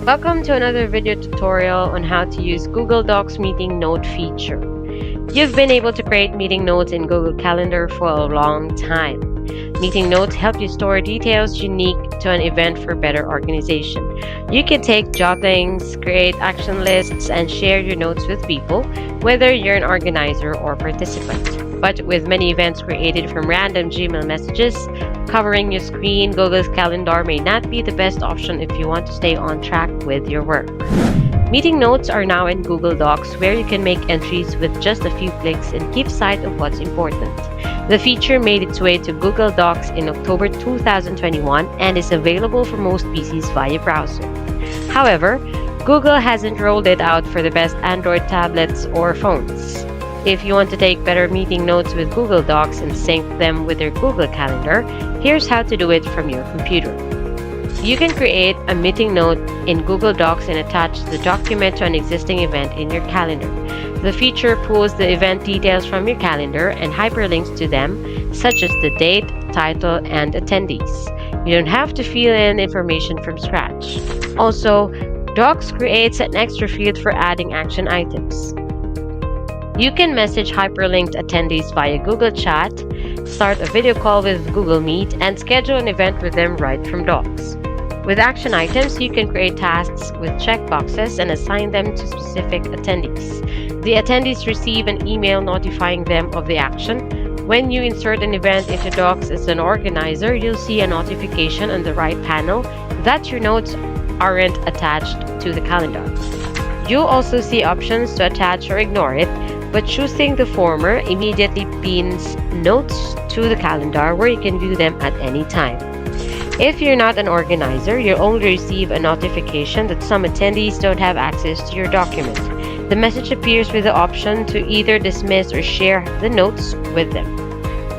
Welcome to another video tutorial on how to use Google Docs Meeting Note feature. You've been able to create meeting notes in Google Calendar for a long time. Meeting notes help you store details unique to an event for better organization. You can take jottings, create action lists, and share your notes with people, whether you're an organizer or participant. But with many events created from random Gmail messages, covering your screen, Google's Calendar may not be the best option if you want to stay on track with your work. Meeting notes are now in Google Docs, where you can make entries with just a few clicks and keep sight of what's important. The feature made its way to Google Docs in October 2021 and is available for most PCs via browser. However, Google hasn't rolled it out for the best Android tablets or phones. If you want to take better meeting notes with Google Docs and sync them with your Google Calendar, here's how to do it from your computer. You can create a meeting note in Google Docs and attach the document to an existing event in your calendar. The feature pulls the event details from your calendar and hyperlinks to them, such as the date, title, and attendees. You don't have to fill in information from scratch. Also, Docs creates an extra field for adding action items. You can message hyperlinked attendees via Google Chat, start a video call with Google Meet, and schedule an event with them right from Docs. With action items, you can create tasks with checkboxes and assign them to specific attendees. The attendees receive an email notifying them of the action. When you insert an event into Docs as an organizer, you'll see a notification on the right panel that your notes aren't attached to the calendar. You'll also see options to attach or ignore it, but choosing the former immediately pins notes to the calendar where you can view them at any time. If you're not an organizer, you'll only receive a notification that some attendees don't have access to your document. The message appears with the option to either dismiss or share the notes with them.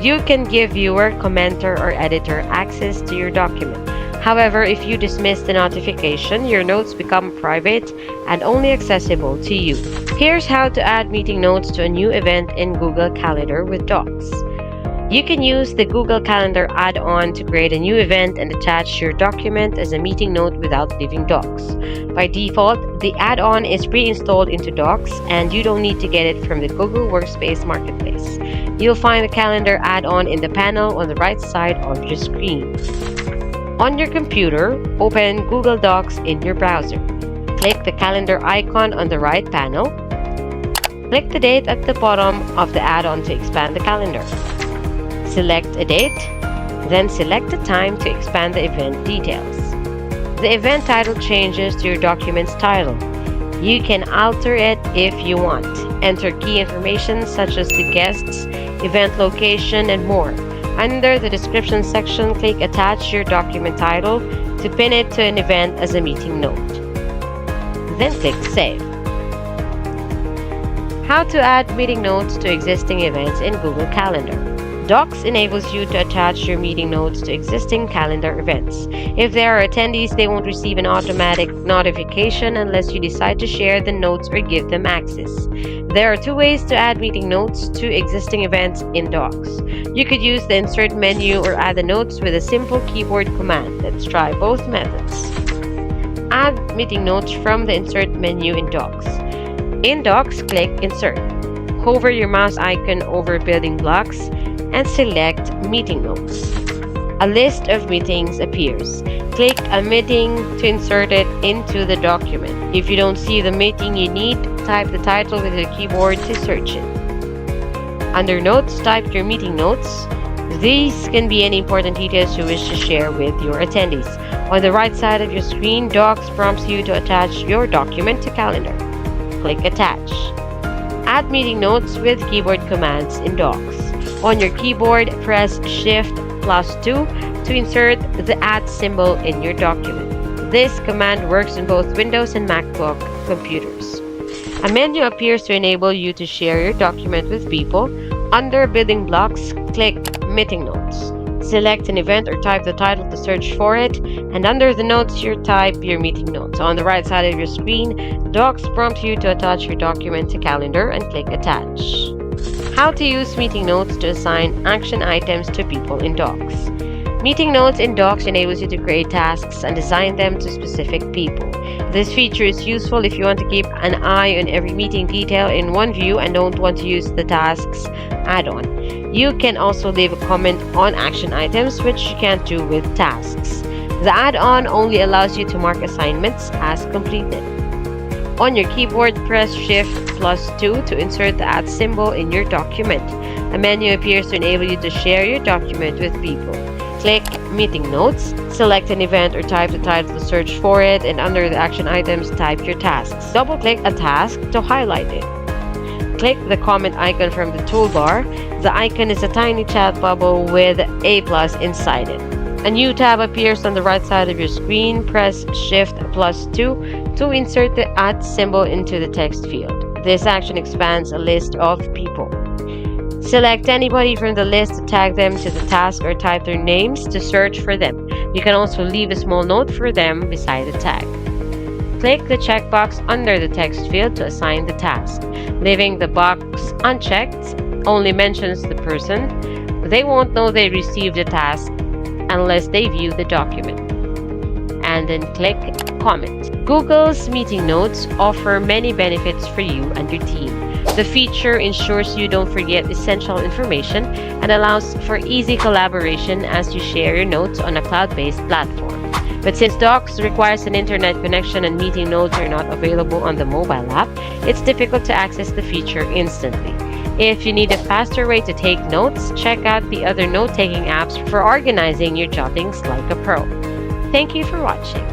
You can give viewer, commenter, or editor access to your document. However, if you dismiss the notification, your notes become private and only accessible to you. Here's how to add meeting notes to a new event in Google Calendar with Docs. You can use the Google Calendar add-on to create a new event and attach your document as a meeting note without leaving Docs. By default, the add-on is pre-installed into Docs and you don't need to get it from the Google Workspace Marketplace. You'll find the Calendar add-on in the panel on the right side of your screen. On your computer, open Google Docs in your browser. Click the calendar icon on the right panel. Click the date at the bottom of the add-on to expand the calendar. Select a date, then select the time to expand the event details. The event title changes to your document's title. You can alter it if you want. Enter key information such as the guests, event location, and more. Under the description section, click Attach your document title to pin it to an event as a meeting note. Then click Save. How to add meeting notes to existing events in Google Calendar. Docs enables you to attach your meeting notes to existing calendar events. If there are attendees, they won't receive an automatic notification unless you decide to share the notes or give them access. There are two ways to add meeting notes to existing events in Docs. You could use the Insert menu or add the notes with a simple keyboard command. Let's try both methods. Add meeting notes from the Insert menu in Docs. In Docs, click Insert. Hover your mouse icon over building blocks and select Meeting Notes. A list of meetings appears. Click a meeting to insert it into the document. If you don't see the meeting you need, type the title with your keyboard to search it. Under Notes, type your meeting notes. These can be any important details you wish to share with your attendees. On the right side of your screen, Docs prompts you to attach your document to Calendar. Click Attach. Add meeting notes with keyboard commands in Docs. On your keyboard, press Shift+2 to insert the Add symbol in your document. This command works on both Windows and MacBook computers. A menu appears to enable you to share your document with people. Under Building Blocks, click Meeting Notes. Select an event or type the title to search for it, and under the notes, you type your meeting notes. On the right side of your screen, Docs prompt you to attach your document to Calendar and click Attach. How to use meeting notes to assign action items to people in Docs. Meeting notes in Docs enables you to create tasks and assign them to specific people. This feature is useful if you want to keep an eye on every meeting detail in one view and don't want to use the Tasks add-on. You can also leave a comment on action items, which you can't do with Tasks. The add-on only allows you to mark assignments as completed. On your keyboard, press Shift+2 to insert the @ symbol in your document. A menu appears to enable you to share your document with people. Click Meeting Notes, select an event or type the title to search for it, and under the action items, type your tasks. Double-click a task to highlight it. Click the comment icon from the toolbar. The icon is a tiny chat bubble with A+ inside it. A new tab appears on the right side of your screen. Press Shift+2 to insert the @ symbol into the text field. This action expands a list of people. Select anybody from the list to tag them to the task or type their names to search for them. You can also leave a small note for them beside the tag. Click the checkbox under the text field to assign the task. Leaving the box unchecked only mentions the person. They won't know they received the task unless they view the document. And then click Comment. Google's meeting notes offer many benefits for you and your team. The feature ensures you don't forget essential information and allows for easy collaboration as you share your notes on a cloud-based platform. But since Docs requires an internet connection and meeting notes are not available on the mobile app, it's difficult to access the feature instantly. If you need a faster way to take notes, check out the other note-taking apps for organizing your jottings like a pro. Thank you for watching.